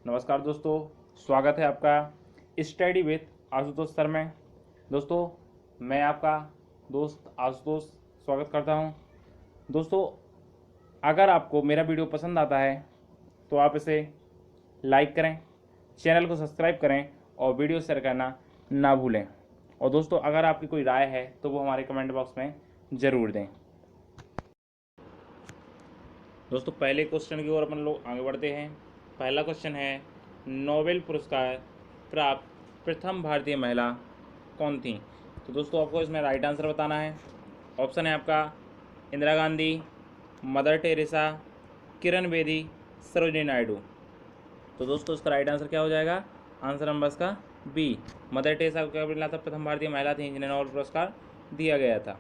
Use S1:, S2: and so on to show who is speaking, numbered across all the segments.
S1: नमस्कार दोस्तों, स्वागत है आपका स्टडी विथ आशुतोष सर में। दोस्तों, मैं आपका दोस्त आशुतोष स्वागत करता हूं। दोस्तों, अगर आपको मेरा वीडियो पसंद आता है तो आप इसे लाइक करें, चैनल को सब्सक्राइब करें और वीडियो शेयर करना ना भूलें। और दोस्तों, अगर आपकी कोई राय है तो वो हमारे कमेंट बॉक्स में ज़रूर दें। दोस्तों, पहले क्वेश्चन की ओर अपन लोग आगे बढ़ते हैं। पहला क्वेश्चन है, नोबेल पुरस्कार प्राप्त प्रथम भारतीय महिला कौन थी? तो दोस्तों, आपको इसमें राइट आंसर बताना है। ऑप्शन है आपका इंदिरा गांधी, मदर टेरेसा, किरण बेदी, सरोजिनी नायडू। तो दोस्तों, इसका राइट आंसर क्या हो जाएगा? आंसर नंबर इसका बी, मदर टेरेसा को क्या मिला था? प्रथम भारतीय महिला थी जिन्हें नोबेल पुरस्कार दिया गया था।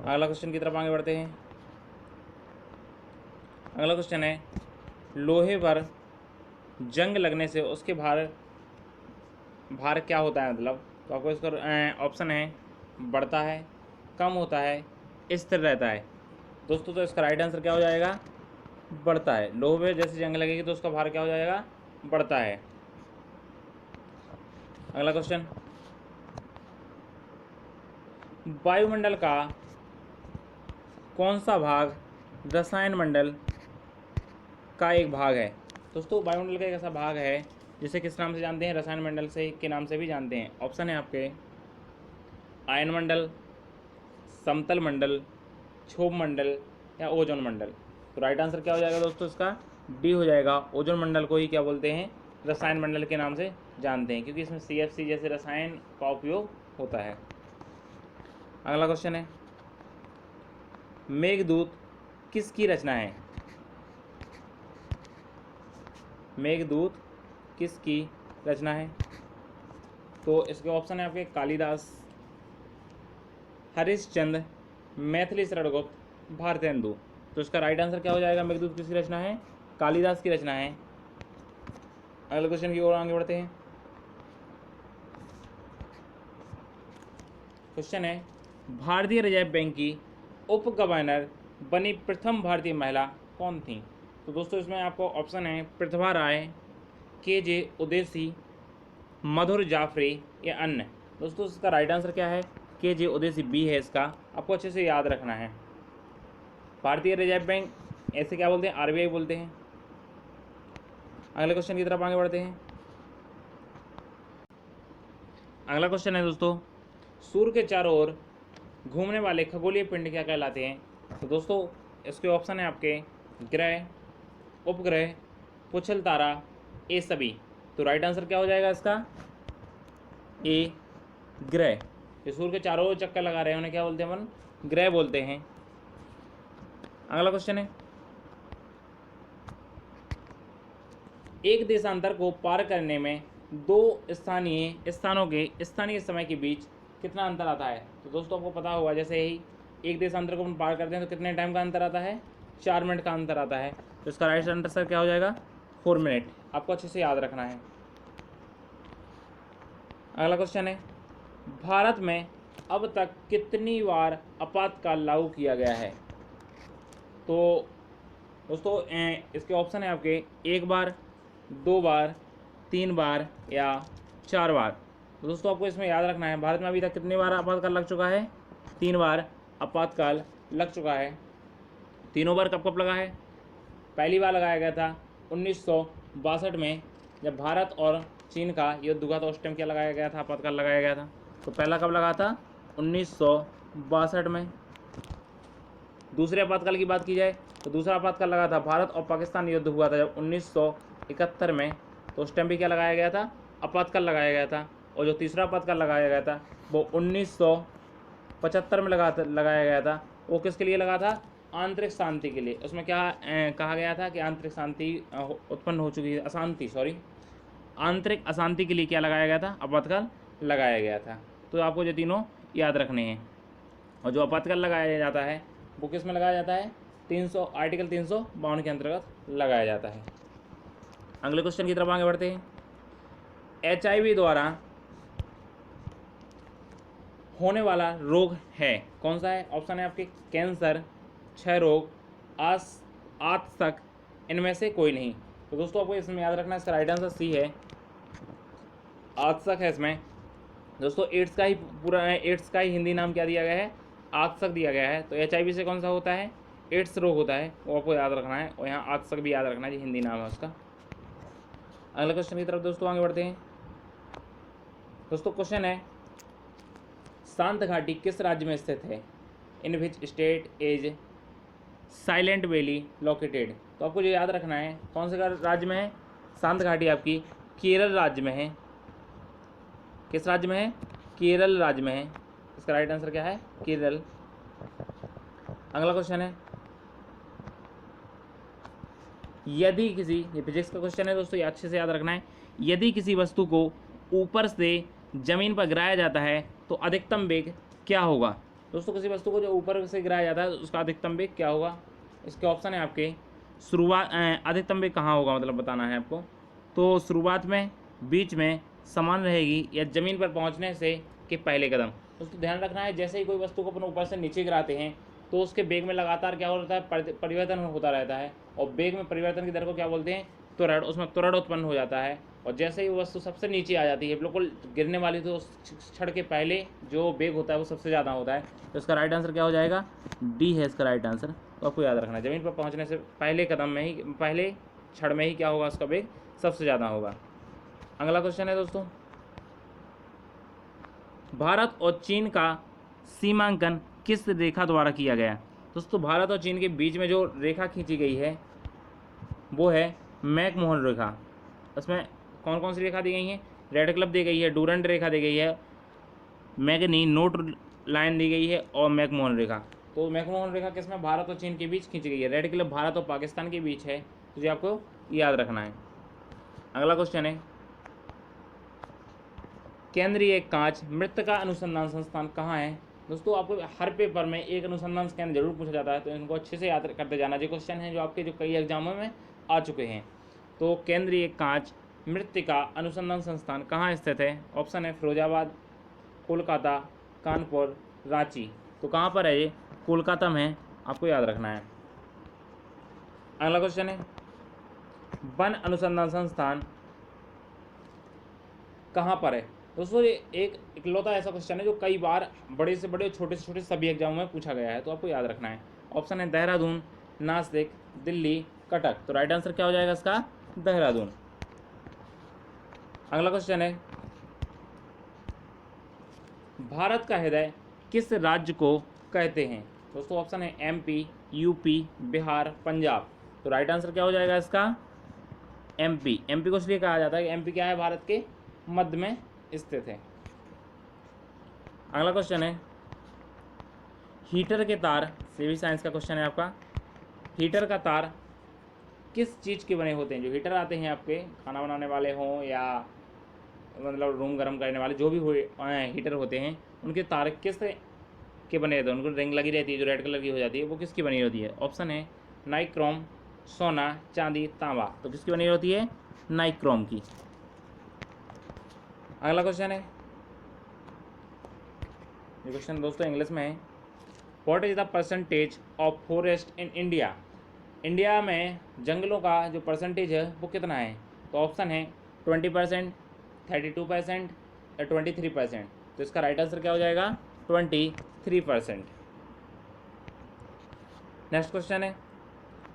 S1: अगला क्वेश्चन की तरफ आगे बढ़ते हैं। अगला क्वेश्चन है, लोहे पर जंग लगने से उसके भार क्या होता है? मतलब तो आपको इसका ऑप्शन है, बढ़ता है, कम होता है, स्थिर रहता है। दोस्तों, तो इसका राइट आंसर क्या हो जाएगा? बढ़ता है। लोहे पे जैसे जंग लगेगी तो उसका भार क्या हो जाएगा? बढ़ता है। अगला क्वेश्चन, वायुमंडल का कौन सा भाग रसायन मंडल का एक भाग है? दोस्तों, वायुमंडल का एक ऐसा भाग है जिसे किस नाम से जानते हैं? रसायन मंडल से के नाम से भी जानते हैं। ऑप्शन है आपके आयन मंडल, समतल मंडल, क्षोभ मंडल या ओजोन मंडल। तो राइट आंसर क्या हो जाएगा दोस्तों? इसका डी हो जाएगा। ओजोन मंडल को ही क्या बोलते हैं? रसायन मंडल के नाम से जानते हैं, क्योंकि इसमें CFC जैसे रसायन का उपयोग होता है। अगला क्वेश्चन है, मेघदूत किसकी रचना है? मेघदूत किसकी रचना है? तो इसके ऑप्शन है आपके कालिदास, हरिश्चंद्र, मैथिली शरण गुप्त, भारतेंदु। तो इसका राइट आंसर क्या हो जाएगा? मेघदूत किसकी रचना है? कालिदास की रचना है। अगले क्वेश्चन की ओर आगे बढ़ते हैं। क्वेश्चन है, भारतीय रिजर्व बैंक की उप गवर्नर बनी प्रथम भारतीय महिला कौन थी? तो दोस्तों, इसमें आपको ऑप्शन है प्रतिभा राय, KJ उदेसी, मधुर जाफरी या अन्य। दोस्तों, इसका राइट आंसर क्या है? KJ उदेसी, बी है इसका। आपको अच्छे से याद रखना है। भारतीय रिजर्व बैंक ऐसे क्या बोलते हैं? RBI बोलते हैं। अगले क्वेश्चन की तरफ आगे बढ़ते हैं। अगला क्वेश्चन है दोस्तों, सूर्य के चारों ओर घूमने वाले खगोलीय पिंड क्या कहलाते हैं? तो दोस्तों, इसके ऑप्शन है आपके ग्रह, उपग्रह, पुच्छल तारा, ए सभी। तो राइट आंसर क्या हो जाएगा इसका? ए, ग्रह। जो सूर्य के चारों ओर चक्कर लगा रहे हैं उन्हें क्या बोलते हैं? अपन ग्रह बोलते हैं। अगला क्वेश्चन है, एक देशांतर को पार करने में दो स्थानों के स्थानीय समय के बीच कितना अंतर आता है? तो दोस्तों, आपको पता होगा, जैसे ही एक देशांतर को हम पार करते हैं तो कितने टाइम का अंतर आता है? 4 मिनट का अंतर आता है। तो इसका राइट आंसर क्या हो जाएगा? 4 मिनट। आपको अच्छे से याद रखना है। अगला क्वेश्चन है, भारत में अब तक कितनी बार आपातकाल लागू किया गया है? तो दोस्तों, इसके ऑप्शन है आपके 1 बार, 2 बार, 3 बार या 4 बार। तो दोस्तों, आपको इसमें याद रखना है, भारत में अभी तक कितनी बार आपातकाल लग चुका है? 3 बार आपातकाल लग चुका है। तीनों बार कब कब लगा है? पहली बार लगाया गया था 1962 में, जब भारत और चीन का युद्ध हुआ था। उस टाइम क्या लगाया गया था? आपातकाल लगाया गया था। तो पहला कब लगा था? 1962 में। दूसरे आपातकाल की बात की जाए तो दूसरा आपातकाल लगा था, भारत और पाकिस्तान युद्ध हुआ था जब 1971 में। तो उस टाइम भी क्या लगाया गया था? आपातकाल लगाया गया था। और जो तीसरा आपातकाल लगाया गया था वो 1975 में लगाया गया था। वो किसके लिए लगा था? आंतरिक शांति के लिए। उसमें क्या कहा गया था कि आंतरिक शांति उत्पन्न हो चुकी है, आंतरिक अशांति के लिए क्या लगाया गया था? आपातकाल लगाया गया था। तो आपको ये तीनों याद रखने हैं। और जो आपातकाल लगाया जाता है वो किस में लगाया जाता है? आर्टिकल 352 के अंतर्गत लगाया जाता है। अगले क्वेश्चन की तरफ आगे बढ़ते हैं। HIV द्वारा होने वाला रोग है कौन सा है? ऑप्शन है आपके कैंसर, क्षय रोग, आतशक, इनमें से कोई नहीं। तो दोस्तों आपको इसमें याद रखना है, इसका राइट आंसर सी है, आत्सक है इसमें। दोस्तों एड्स का ही पूरा एड्स का ही हिंदी नाम क्या दिया गया है, आत्सक दिया गया है। तो HIV से कौन सा होता है, एड्स रोग होता है, वो आपको याद रखना है, और यहाँ आत्सक भी याद रखना है, हिंदी नाम है उसका। अगला क्वेश्चन की तरफ दोस्तों आगे बढ़ते हैं। दोस्तों क्वेश्चन है, शांत घाटी किस राज्य में स्थित है, in which state is Silent Valley located. तो आपको जो याद रखना है, कौन से राज्य में है, शांत घाटी आपकी केरल राज्य में है। किस राज्य में है, केरल राज्य में है। इसका राइट आंसर क्या है, केरल। अगला क्वेश्चन है, यदि किसी, ये फिजिक्स का क्वेश्चन है दोस्तों, ये अच्छे से याद रखना है, यदि किसी वस्तु को ऊपर से जमीन पर गिराया जाता है तो अधिकतम वेग क्या होगा। दोस्तों किसी वस्तु को जो ऊपर से गिराया जाता है उसका अधिकतम वेग क्या होगा। इसके ऑप्शन है आपके, शुरुआत अधिकतम वेग कहाँ होगा मतलब बताना है आपको। तो शुरुआत में, बीच में, समान रहेगी, या ज़मीन पर पहुंचने से के पहले कदम। दोस्तों ध्यान रखना है, जैसे ही कोई वस्तु को अपन ऊपर से नीचे गिराते हैं तो उसके वेग में लगातार क्या होता है, परिवर्तन होता रहता है। और वेग में परिवर्तन की दर को क्या बोलते हैं, त्वरण। उसमें त्वरण उत्पन्न हो जाता है, और जैसे ही वो वस्तु सबसे नीचे आ जाती है, बिल्कुल गिरने वाली, तो उस क्षण के पहले जो वेग होता है वो सबसे ज़्यादा होता है। तो इसका राइट आंसर क्या हो जाएगा, डी है इसका राइट आंसर। तो आपको याद रखना है, ज़मीन पर पहुँचने से पहले कदम में ही, पहले क्षण में ही क्या होगा, उसका वेग सबसे ज़्यादा होगा। अगला क्वेश्चन है दोस्तों, भारत और चीन का सीमांकन किस रेखा द्वारा किया गया। दोस्तों भारत और चीन के बीच में जो रेखा खींची गई है वो है मैकमोहन रेखा। उसमें कौन कौन सी रेखा दी गई हैं, रेड क्लब दी गई है, डूरंड रेखा दी गई है, मैगनी नोट लाइन दी गई है, और मैकमोहन रेखा। तो मैकमोहन रेखा किसमें, भारत और चीन के बीच खींची गई है। रेड क्लब भारत और पाकिस्तान के बीच है, तो ये आपको याद रखना है। अगला क्वेश्चन है, केंद्रीय कांच मृत्तिका अनुसंधान संस्थान कहाँ है। दोस्तों आपको हर पेपर में एक अनुसंधान केंद्र जरूर पूछा जाता है, तो इनको अच्छे से याद करते जाना। जो क्वेश्चन है जो आपके जो कई एग्जामों में आ चुके हैं। तो केंद्रीय कांच मृत्तिका अनुसंधान संस्थान कहाँ स्थित है। ऑप्शन है फिरोजाबाद, कोलकाता, कानपुर, रांची। तो कहाँ पर है ये, कोलकाता में, आपको याद रखना है। अगला क्वेश्चन है, वन अनुसंधान संस्थान कहाँ पर है। दोस्तों ये एक इकलौता ऐसा क्वेश्चन है जो कई बार बड़े से बड़े, छोटे से छोटे सभी एग्जामों में पूछा गया है, तो आपको याद रखना है। ऑप्शन है देहरादून, नासिक, दिल्ली, कटक। तो राइट आंसर क्या हो जाएगा इसका, देहरादून। अगला क्वेश्चन है, भारत का हृदय किस राज्य को कहते हैं। दोस्तों ऑप्शन है MP, UP, बिहार, पंजाब। तो राइट आंसर क्या हो जाएगा इसका, MP। MP को इसलिए कहा जाता है कि MP क्या है, भारत के मध्य में स्थित है। अगला क्वेश्चन है, हीटर के तार, सिविल साइंस का क्वेश्चन है आपका। हीटर का तार किस चीज़ के बने होते हैं। जो हीटर आते हैं आपके, खाना बनाने वाले हों या मतलब रूम गर्म करने वाले, जो भी हीटर होते हैं, उनके तार किस के बने रहते हैं। उनको रिंग लगी रहती है जो रेड कलर की हो जाती है, वो किसकी बनी होती है। ऑप्शन है नाइक्रोम, सोना, चांदी, तांबा। तो किसकी बनी होती है, नाइक्रोम की। अगला क्वेश्चन है, ये क्वेश्चन दोस्तों इंग्लिश में है। What is the percentage of forest in India. India में जंगलों का जो परसेंटेज है वो कितना है। तो ऑप्शन है 20%, 32% या 23%। तो इसका राइट आंसर क्या हो जाएगा, 23%। नेक्स्ट क्वेश्चन है,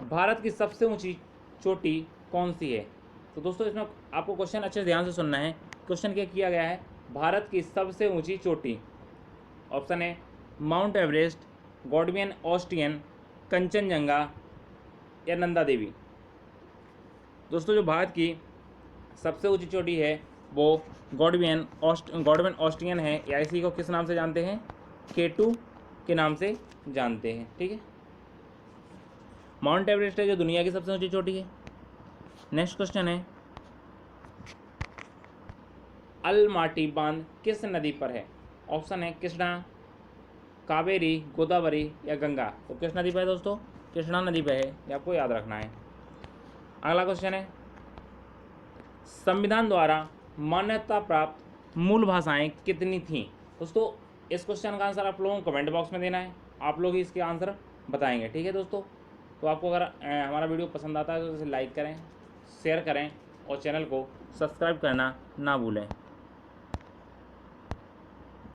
S1: भारत की सबसे ऊंची चोटी कौन सी है। तो दोस्तों इसमें आपको क्वेश्चन अच्छे से ध्यान से सुनना है। क्वेश्चन क्या किया गया है, भारत की सबसे ऊंची चोटी। ऑप्शन है माउंट एवरेस्ट, गॉडवियन ऑस्टियन, कंचनजंगा या नंदा देवी। दोस्तों जो भारत की सबसे ऊंची चोटी है वो गॉडवियन ऑस्टियन है, या इसी को किस नाम से जानते हैं, K2 के नाम से जानते हैं। ठीक है, माउंट एवरेस्ट है जो दुनिया की सबसे ऊंची चोटी है। नेक्स्ट क्वेश्चन है, अलमाटी बांध किस नदी पर है। ऑप्शन है कृष्णा, कावेरी, गोदावरी या गंगा। तो किस नदी पर है दोस्तों, कृष्णा नदी पर है, ये आपको याद रखना है। अगला क्वेश्चन है, संविधान द्वारा मान्यता प्राप्त मूल भाषाएं कितनी थीं। दोस्तों इस क्वेश्चन का आंसर आप लोगों को कमेंट बॉक्स में देना है, आप लोग ही इसके आंसर बताएंगे। ठीक है दोस्तों, तो आपको अगर हमारा वीडियो पसंद आता है तो इसे लाइक करें, शेयर करें और चैनल को सब्सक्राइब करना ना भूलें।